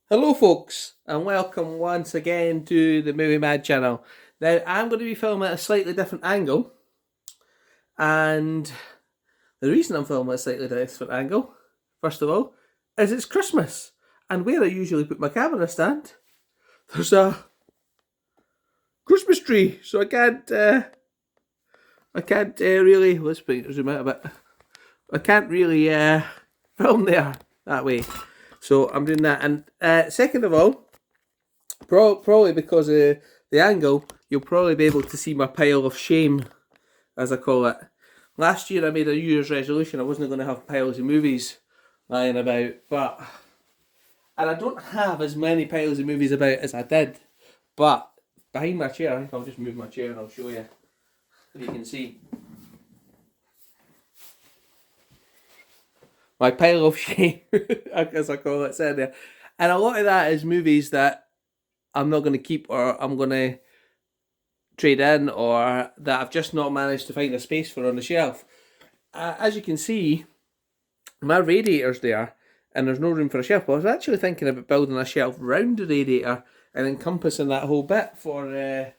Hello, folks, and welcome once again to the Movie Mad channel. Now, I'm going to be filming at a slightly different angle, and the reason I'm filming at a slightly different angle, first of all, is it's Christmas, and where I usually put my camera stand, there's a Christmas tree, so I can't really. Let's zoom out a bit. I can't really film there that way, so I'm doing that. And second of all, probably because of the angle, you'll probably be able to see my pile of shame, as I call it. Last year I made a New Year's resolution I wasn't going to have piles of movies lying about, and I don't have as many piles of movies about as I did. But behind my chair, I think I'll just move my chair and I'll show you if you can see. My pile of shame, as I call it, said there. And a lot of that is movies that I'm not going to keep or I'm going to trade in or that I've just not managed to find a space for on the shelf. As you can see, my radiator's there and there's no room for a shelf. I was actually thinking about building a shelf round the radiator and encompassing that whole bit for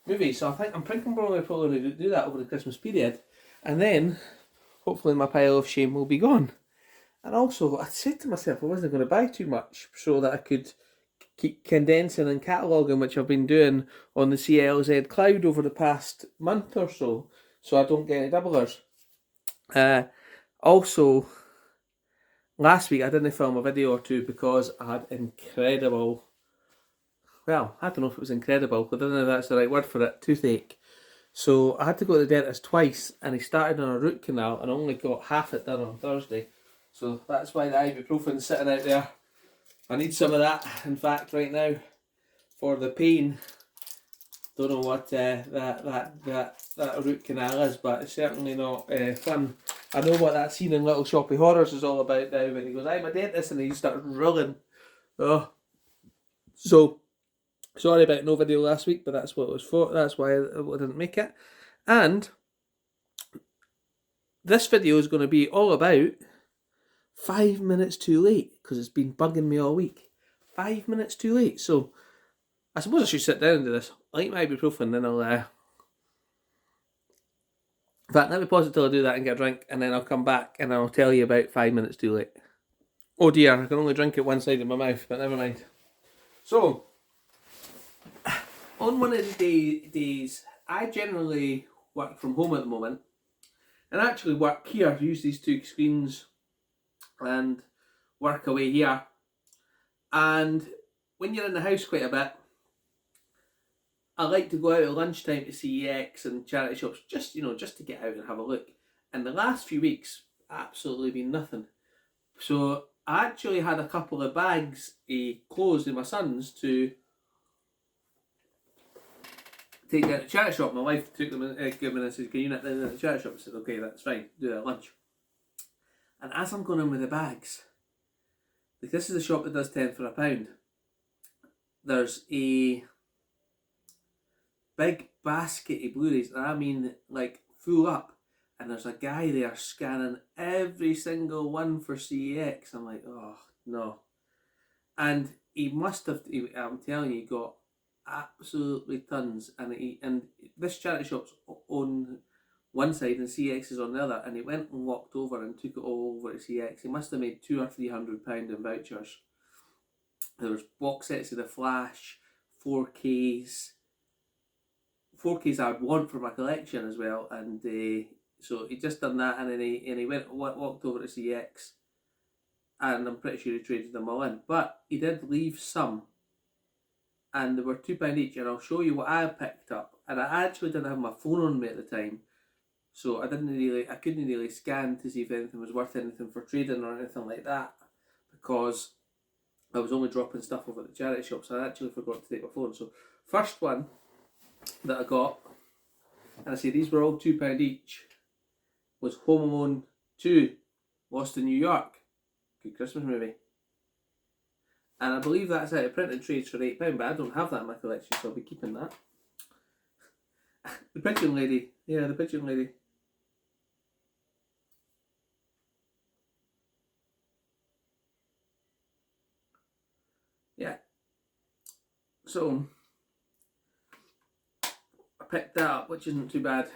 movies. So I'm thinking probably going to do that over the Christmas period, and then hopefully my pile of shame will be gone. And also, I said to myself I wasn't going to buy too much so that I could keep condensing and cataloguing, which I've been doing on the CLZ Cloud over the past month or so I don't get any doublers. Also, last week I didn't film a video or two because I had incredible, well, I don't know if it was incredible, but I don't know if that's the right word for it, toothache. So I had to go to the dentist twice, and he started on a root canal and only got half it done on Thursday. So that's why the ibuprofen's sitting out there. I need some of that, in fact, right now, for the pain. Don't know what that root canal is, but it's certainly not fun. I know what that scene in Little Shoppy Horrors is all about now, when he goes, "I'm a dentist," and he starts rolling. Oh, so sorry about no video last week, but that's what it was for. That's why I didn't make it. And this video is going to be all about 5 minutes too late, because it's been bugging me all week. 5 minutes too late. So I suppose I should sit down and do this. I'll eat my ibuprofen, then I'll. In fact, let me pause it till I do that and get a drink, and then I'll come back and I'll tell you about 5 minutes too late. Oh dear, I can only drink it one side of my mouth, but never mind. So, on one of the days, I generally work from home at the moment, and actually work here, use these two screens and work away here. And when you're in the house quite a bit, I like to go out at lunchtime to CEX and charity shops, just to get out and have a look. And the last few weeks, absolutely been nothing. So I actually had a couple of bags closed in my son's to take down to the charity shop. My wife took them and gave me and said, "Can you nip down to the charity shop?" I said, "Okay, that's fine. Do that at lunch." And as I'm going in with the bags, like, this is a shop that does 10 for a pound. There's a big basket of Blu-rays, and I mean like full up. And there's a guy there scanning every single one for CEX. I'm like, oh no. And he must have, I'm telling you, he got absolutely tons. And this charity shop's on one side and CX is on the other. And he went and walked over and took it all over to CX. He must have made £200 or £300 in vouchers. There was box sets of The Flash, 4Ks. 4Ks I'd want for my collection as well. And so he just done that, and then he walked over to CX, and I'm pretty sure he traded them all in. But he did leave some, and they were £2 each. And I'll show you what I picked up. And I actually didn't have my phone on me at the time, so I couldn't really scan to see if anything was worth anything for trading or anything like that, because I was only dropping stuff over at the charity shop. So I actually forgot to take my phone. So first one that I got, and I say these were all £2 each, was Home Alone 2, Lost in New York. Good Christmas movie. And I believe that's out of print and trades for £8, but I don't have that in my collection, so I'll be keeping that. The Pigeon Lady. Yeah, the Pigeon Lady. So I picked that up, which isn't too bad.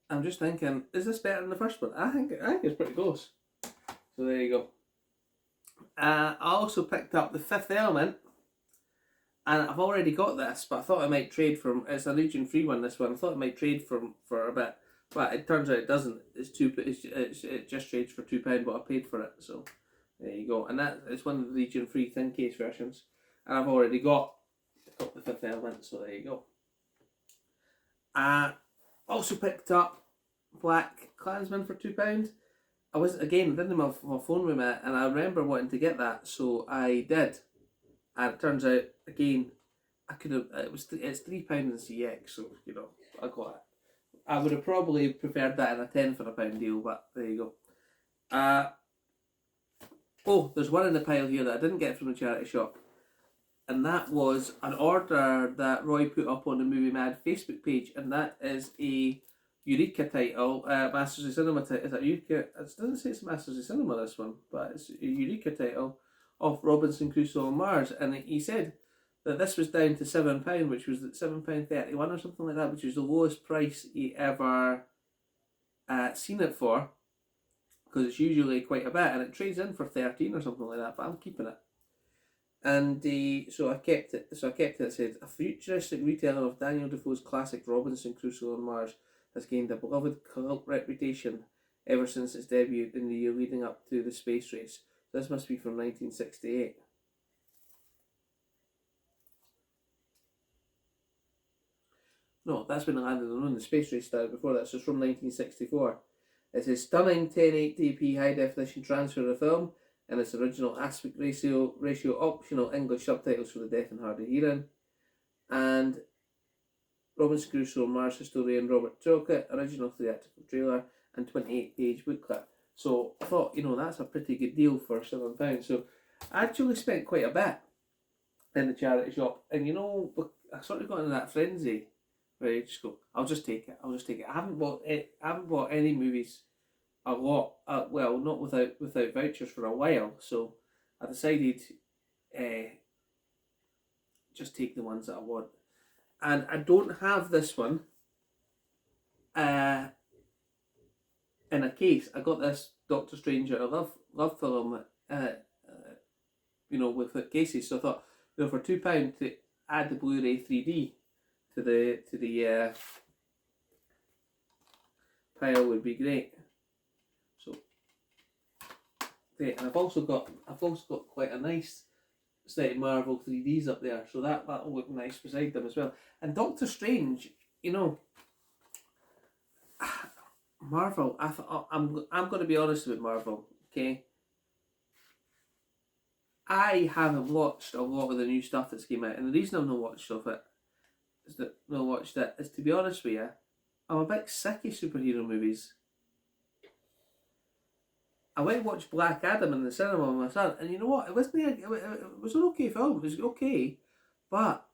I'm just thinking, is this better than the first one? I think it's pretty close. So there you go. I also picked up The Fifth Element, and I've already got this, but I thought I might trade for. It's a region free one. This one, I thought I might trade for a bit, but it turns out it doesn't. It just trades for £2, but I paid for it. So there you go. And that is one of the region free thin case versions, and I've already got The Fifth Element. So there you go. I also picked up Black Klansman for £2. I didn't have my phone with me, and I remember wanting to get that, so I did. And it turns out, again, I could have. It's £3 in CX, so I got it. I would have probably preferred that in a £10 for a pound deal, but there you go. There's one in the pile here that I didn't get from the charity shop, and that was an order that Roy put up on the Movie Mad Facebook page, and that is a Eureka title, Masters of Cinema title. Is that Eureka? It doesn't say it's Masters of Cinema, this one, but it's a Eureka title of Robinson Crusoe on Mars, and he said that this was down to £7, which was at £7.31 or something like that, which was the lowest price he ever seen it for, because it's usually quite a bit, and it trades in for 13 or something like that, but I'm keeping it. And so I kept it. It said, a futuristic retelling of Daniel Defoe's classic Robinson Crusoe on Mars has gained a beloved cult reputation ever since its debut in the year leading up to the space race. This must be from 1968. No, that's when it landed on the moon. The space race started before that, so it's from 1964. It's a stunning 1080p high definition transfer of the film and its original aspect ratio optional English subtitles for the deaf and hard of hearing. And Robinson Crusoe Mars historian Robert Talcott, original theatrical trailer, and 28-page booklet. So I thought, that's a pretty good deal for £7. So I actually spent quite a bit in the charity shop, and I sort of got into that frenzy where you just go, I'll just take it. I haven't bought any movies a lot. Well, not without vouchers for a while. So I decided, just take the ones that I want. And I don't have this one in a case. I got this Doctor Strange I love film, with cases. So I thought, for £2 to add the Blu-ray 3D to the pile would be great. So great, and I've also got quite a nice set of Marvel 3Ds up there, so that'll look nice beside them as well. And Doctor Strange, Marvel. I'm going to be honest with Marvel, okay? I haven't watched a lot of the new stuff that's came out, and the reason I've not watched it is, to be honest with you, I'm a bit sick of superhero movies. I went to watch Black Adam in the cinema with my son, and you know what? It was an okay film. It was okay, but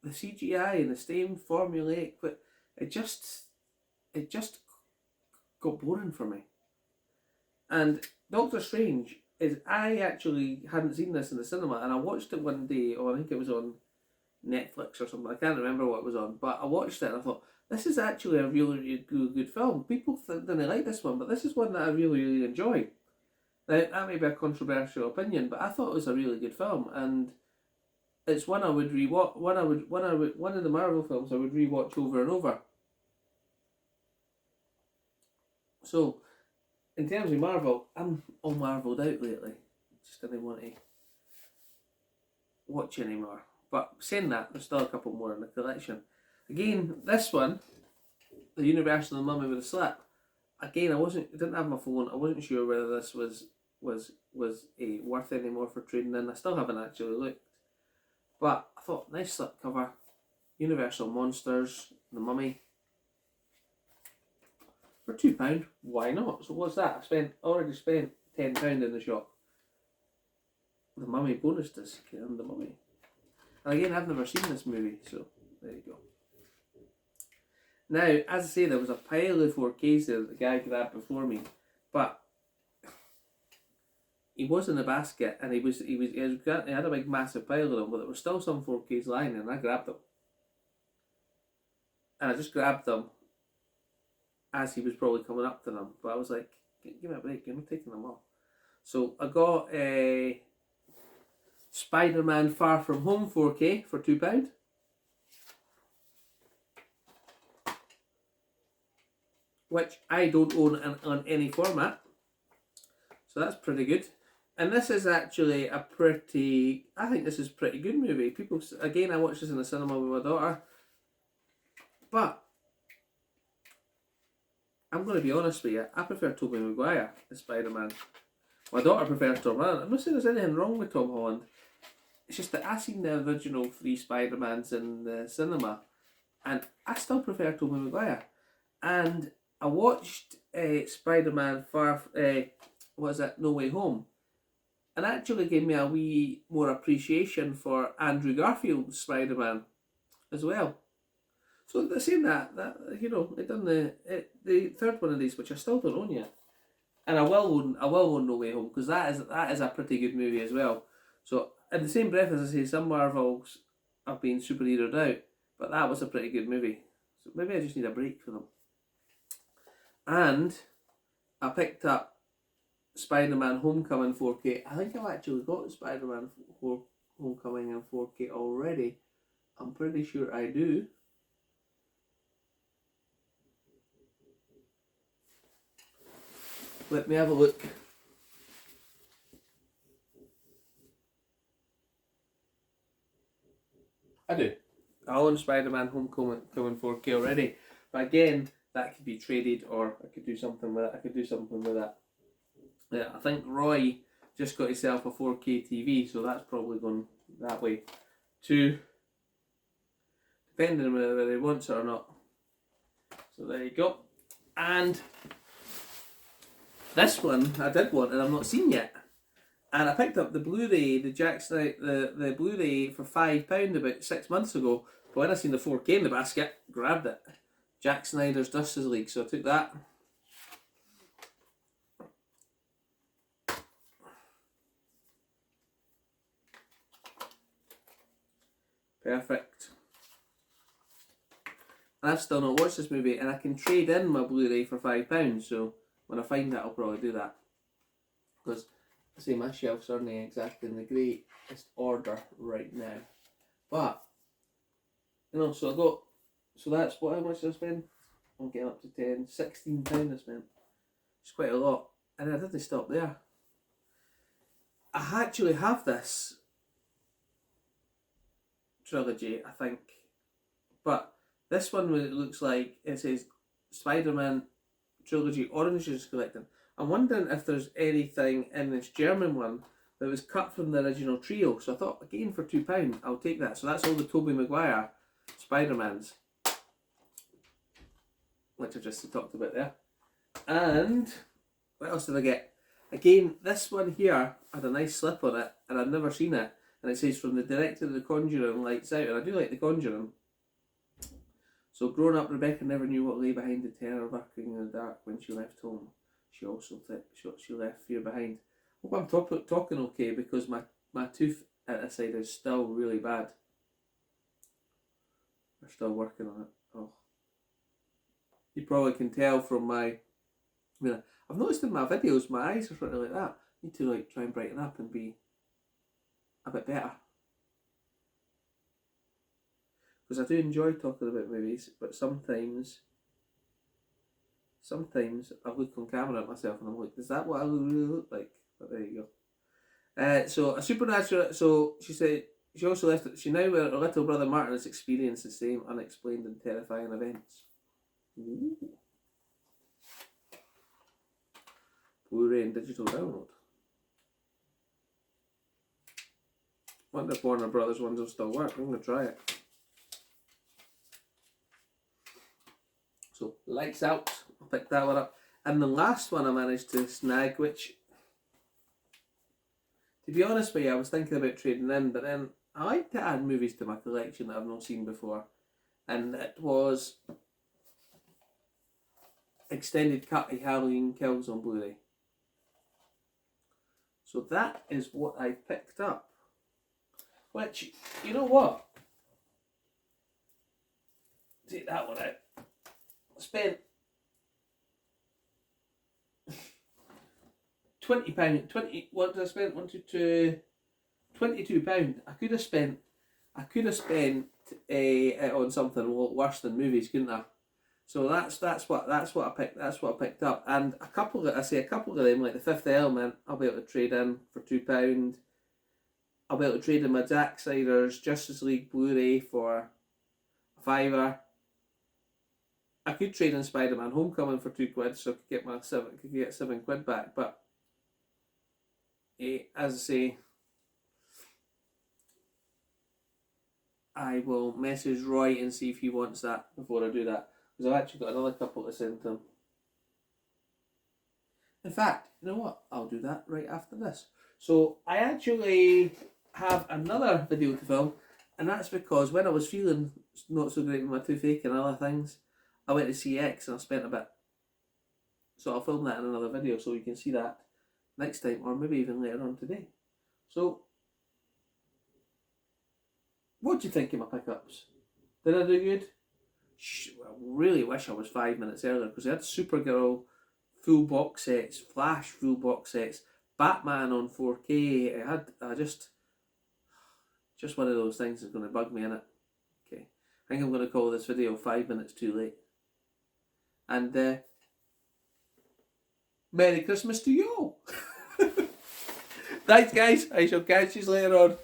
the CGI and the same formulaic, but it just got boring for me. And Doctor Strange I actually hadn't seen this in the cinema, and I watched it one day, or I think it was on Netflix or something. I can't remember what it was on, but I watched it and I thought, this is actually a really good film. People didn't like this one, but this is one that I really enjoy. Now, that may be a controversial opinion, but I thought it was a really good film, and it's one I would rewatch. One of the Marvel films I would rewatch over and over. So, in terms of Marvel, I'm all Marveled out lately. Just didn't want to watch anymore. But saying that, there's still a couple more in the collection. Again, this one, the Universal and the Mummy with a Slip. Again, I didn't have my phone. I wasn't sure whether this was worth any more for trading in. I still haven't actually looked. But I thought, nice slipcover. Universal Monsters, the Mummy. For £2, why not? So what's that? I already spent £10 in the shop. The Mummy bonus disc and the Mummy. And again, I've never seen this movie, so there you go. Now, as I say, there was a pile of 4Ks there that the guy grabbed before me, but he was in the basket, and he had a big massive pile of them, but there were still some 4Ks lying there, and I grabbed them. And I just grabbed them as he was probably coming up to them, but I was like, give me a break, I'm taking them off. So I got a Spider-Man Far From Home 4K for £2, which I don't own on any format, so that's pretty good. And this is actually I think this is a pretty good movie. People, again, I watched this in the cinema with my daughter, but I'm going to be honest with you, I prefer Tobey Maguire as Spider-Man. My daughter prefers Tom Holland. I'm not saying there's anything wrong with Tom Holland. It's just that I seen the original 3 Spider-Mans in the cinema, and I still prefer Tobey Maguire. And I watched Spider-Man No Way Home, and actually gave me a wee more appreciation for Andrew Garfield's Spider-Man as well. So they're saying that they done the third one of these, which I still don't own yet, and I will own No Way Home, because that is a pretty good movie as well. So in the same breath as I say, some Marvels have been superheroed out, but that was a pretty good movie. So maybe I just need a break for them. And I picked up Spider-Man Homecoming 4K. I think I've actually got Spider-Man Homecoming in 4K already. I'm pretty sure I do. Let me have a look. I do. I own Spider-Man Homecoming 4K already. But again, that could be traded, or I could do something with that. Yeah, I think Roy just got himself a 4K TV, so that's probably going that way too, depending on whether he wants it or not. So there you go. And this one I did want, and I've not seen yet. And I picked up the Blu-ray, the Blu-ray for £5 about 6 months ago. But when I seen the 4K in the basket, grabbed it. Zack Snyder's Justice League, so I took that. Perfect. And I've still not watched this movie, and I can trade in my Blu-ray for £5, so when I find that, I'll probably do that. Because I say my shelves aren't exactly in the greatest order right now. But, so that's what, how much did I spend? I'm getting up to £16 I spent. It's quite a lot. And I didn't stop there. I actually have this trilogy, I think. But this one, it looks like it says Spider-Man Trilogy Orange Juice Collecting. I'm wondering if there's anything in this German one that was cut from the original trio. So I thought, again, for £2, I'll take that. So that's all the Tobey Maguire Spider-Mans, which I just talked about there. And what else did I get? Again, this one here had a nice slip on it, and I'd never seen it. And it says, from the director of The Conjuring, Lights Out. And I do like The Conjuring. So, growing up, Rebecca never knew what lay behind the terror lurking in the dark when she left home. She also she left fear behind. I hope I'm talking okay, because my tooth at this side is still really bad. We're still working on it. Oh, you probably can tell from I've noticed in my videos, my eyes are sort of like that. I need to try and brighten up and be a bit better. Because I do enjoy talking about movies, but sometimes I look on camera at myself and I'm like, is that what I really look like? But there you go. So a supernatural. So she said she also left. She now, where her little brother Martin has experienced the same unexplained and terrifying events. Ooh. Blu-ray and digital download. Wonder if Warner Brothers ones will still work. I'm going to try it. So, Lights Out. I'll pick that one up. And the last one I managed to snag, which, to be honest with you, I was thinking about trading in, but then I like to add movies to my collection that I've not seen before. And it was Extended Cut of Halloween Kills on Blu-ray. So that is what I picked up. Which, you know what? Take that one out. I spent £20. What did I spend? £22. I could have spent it on something a lot worse than movies, couldn't I? So that's what I picked. That's what I picked up, and a couple of them, like The Fifth Element, I'll be able to trade in for £2. I'll be able to trade in my Zack Snyder's Justice League Blu-ray for a fiver. I could trade in Spider-Man Homecoming for £2, so I could get £7 back. But as I say, I will message Roy and see if he wants that before I do that, because I've actually got another couple to send to him. In fact, you know what? I'll do that right after this. So I actually have another video to film, and that's because when I was feeling not so great with my toothache and other things, I went to CX and I spent a bit. So I'll film that in another video so you can see that next time, or maybe even later on today. So, what do you think of my pickups? Did I do good? I really wish I was 5 minutes earlier, because I had Supergirl full box sets, Flash full box sets, Batman on 4K. I just one of those things that's going to bug me, innit? Okay, I think I'm going to call this video 5 minutes too late. And Merry Christmas to you all. Thanks, guys. I shall catch you later on.